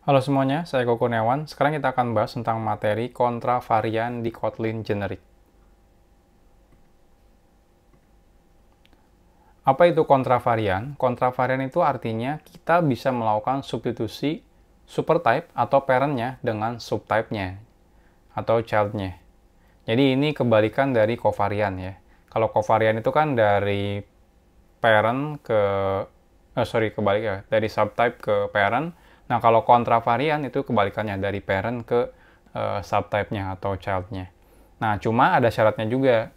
Halo semuanya, saya Koko Kurniawan. Sekarang kita akan bahas tentang materi kontravarian di Kotlin Generic. Apa itu kontravarian? Kontravarian itu artinya kita bisa melakukan substitusi supertype atau parent-nya dengan subtype-nya atau child-nya. Jadi ini kebalikan dari kovarian ya. Kalau kovarian itu kan dari parent ke kebalik ya, dari subtype ke parent. Nah, kalau kontravarian itu kebalikannya dari parent ke subtype-nya atau child-nya. Nah, cuma ada syaratnya juga.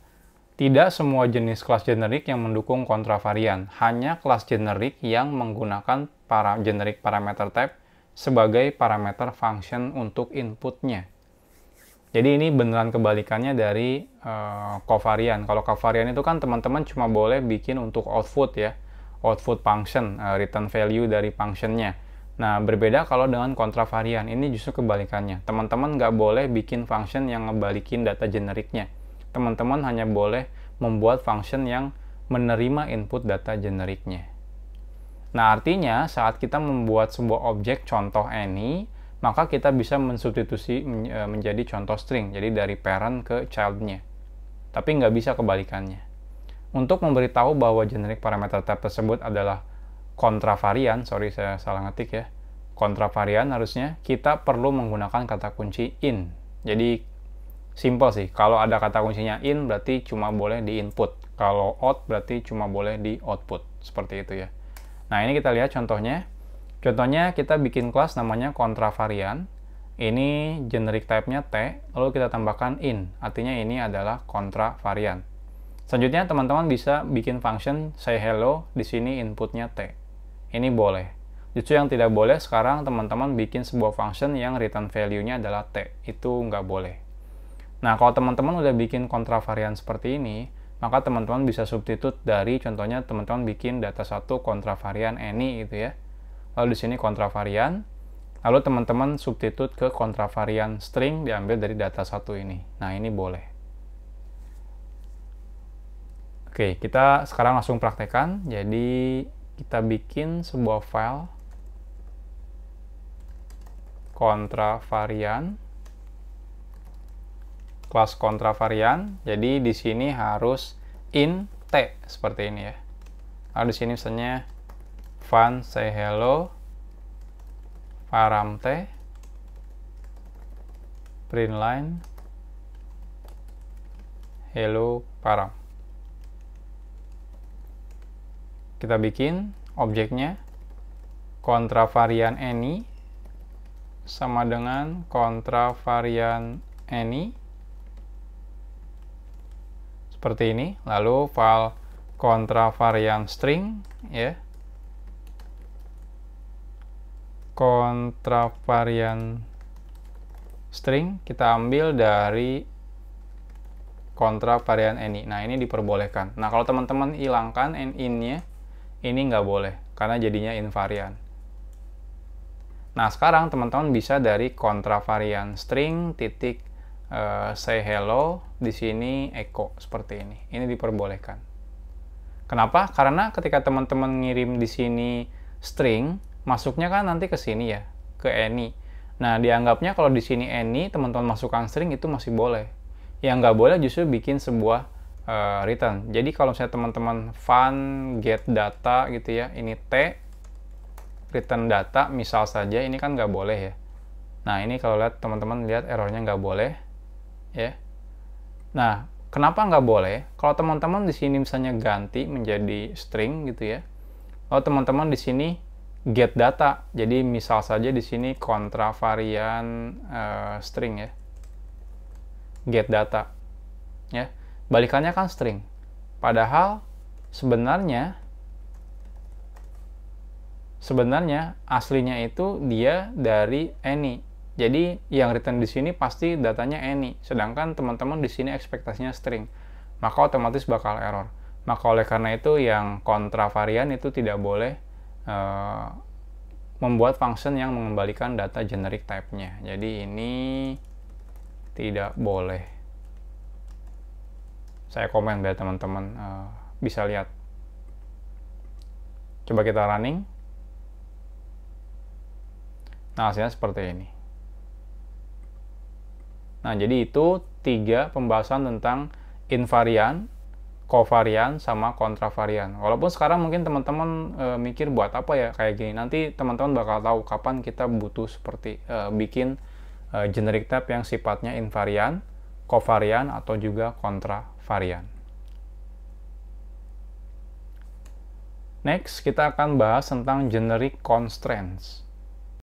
Tidak semua jenis kelas generik yang mendukung kontravarian, hanya kelas generik yang menggunakan generic parameter type sebagai parameter function untuk inputnya. Jadi ini beneran kebalikannya dari kovarian. Kalau kovarian itu kan teman-teman cuma boleh bikin untuk output ya, output function, return value dari functionnya. Nah, berbeda kalau dengan kontravarian, ini justru kebalikannya. Teman-teman nggak boleh bikin function yang ngebalikin data generiknya. Teman-teman hanya boleh membuat function yang menerima input data generiknya. Nah, artinya saat kita membuat sebuah objek contoh any, maka kita bisa mensubstitusi menjadi contoh string, jadi dari parent ke child-nya. Tapi nggak bisa kebalikannya. Untuk memberitahu bahwa generic parameter type tersebut adalah kontravarian, sorry saya salah ngetik ya, kontravarian harusnya kita perlu menggunakan kata kunci in. Jadi simple sih, kalau ada kata kuncinya in berarti cuma boleh di input, kalau out berarti cuma boleh di output, seperti itu ya. Nah, ini kita lihat contohnya. Contohnya kita bikin kelas namanya kontravarian. Ini generic type-nya T, lalu kita tambahkan in, artinya ini adalah kontravarian. Selanjutnya teman-teman bisa bikin function say hello, di sini inputnya T. Ini boleh. Justru yang tidak boleh sekarang teman-teman bikin sebuah function yang return value-nya adalah T. Itu nggak boleh. Nah, kalau teman-teman udah bikin kontravarian seperti ini, maka teman-teman bisa substitute dari contohnya teman-teman bikin data satu kontravarian any gitu ya. Lalu di sini kontravarian, lalu teman-teman substitute ke kontravarian string diambil dari data satu ini. Nah, ini boleh. Oke, kita sekarang langsung praktekkan. Jadi, kita bikin sebuah file kontravarian, kelas kontravarian. Jadi di sini harus in T seperti ini ya. Lalu di sini misalnya fun say hello param T print line hello param. Kita bikin objeknya kontravarian any sama dengan kontravarian any seperti ini, lalu file kontravarian string ya, kontravarian string kita ambil dari kontravarian any. Nah, ini diperbolehkan. Nah, kalau teman-teman hilangkan in-nya, ini nggak boleh karena jadinya invariant. Nah, sekarang teman-teman bisa dari kontravarian string titik say hello, di sini echo seperti ini. Ini diperbolehkan. Kenapa? Karena ketika teman-teman ngirim di sini string, masuknya kan nanti ke sini ya, ke any. Nah, dianggapnya kalau di sini any, teman-teman masukkan string itu masih boleh. Yang nggak boleh justru bikin sebuah return. Jadi kalau misalnya teman-teman fun get data gitu ya, ini T, return data, misal saja, ini kan nggak boleh ya. Nah, ini kalau lihat teman-teman lihat errornya nggak boleh. Ya. Nah, kenapa nggak boleh? Kalau teman-teman di sini misalnya ganti menjadi string gitu ya. Lalu teman-teman di sini get data. Jadi misal saja di sini kontravarian string ya. Get data. Ya. Balikannya kan string. Padahal sebenarnya aslinya itu dia dari any. Jadi yang return di sini pasti datanya any, sedangkan teman-teman di sini ekspektasinya string. Maka otomatis bakal error. Maka oleh karena itu yang kontravarian itu tidak boleh membuat function yang mengembalikan data generic type-nya. Jadi ini tidak boleh. Saya komen biar teman-teman bisa lihat. Coba kita running. Nah, hasilnya seperti ini. Nah, jadi itu 3 pembahasan tentang invarian, kovarian, sama kontravarian. Walaupun sekarang mungkin teman-teman mikir buat apa ya kayak gini. Nanti teman-teman bakal tahu kapan kita butuh seperti bikin generic type yang sifatnya invarian, kovarian, atau juga kontravarian. Next, kita akan bahas tentang generic constraints.